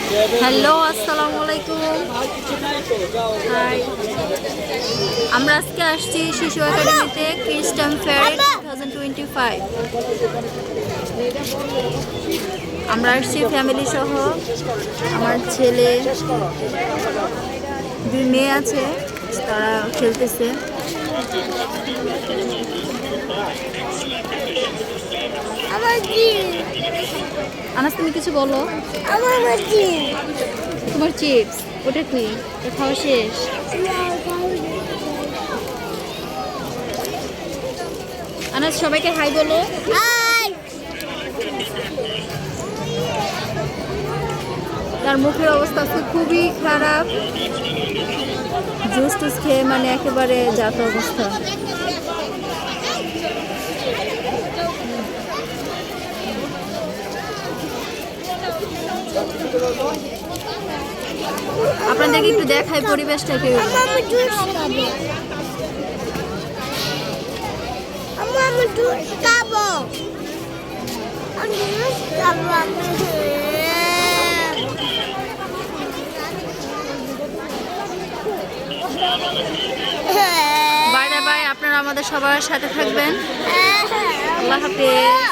Hello, আসসালামু আলাইকুম। High, আমরা আজকে আসছি শিশু একাডেমিতে ক্রিস্টান ফেয়ার 2025। আমরা আসছি ফ্যামিলি সহ। আমার ছেলে, 2 মেয়ে আছে, তারা খেলতেছে। আনাস, তুমি কিছু বলো। তোমার চিপস ওটা কি? ওটা খাওয়া শেষ? আনাস, সবাইকে হাই বলো। তার মুখের অবস্থা আজকে খুবই খারাপ, জুস টুস খেয়ে মানে একেবারে জাত অবস্থা। আপনাদেরকে একটু দেখাই পরিবেশটাকে। বাই বাই, আপনারা আমাদের সবার সাথে থাকবেন। আল্লাহ হাফেজ।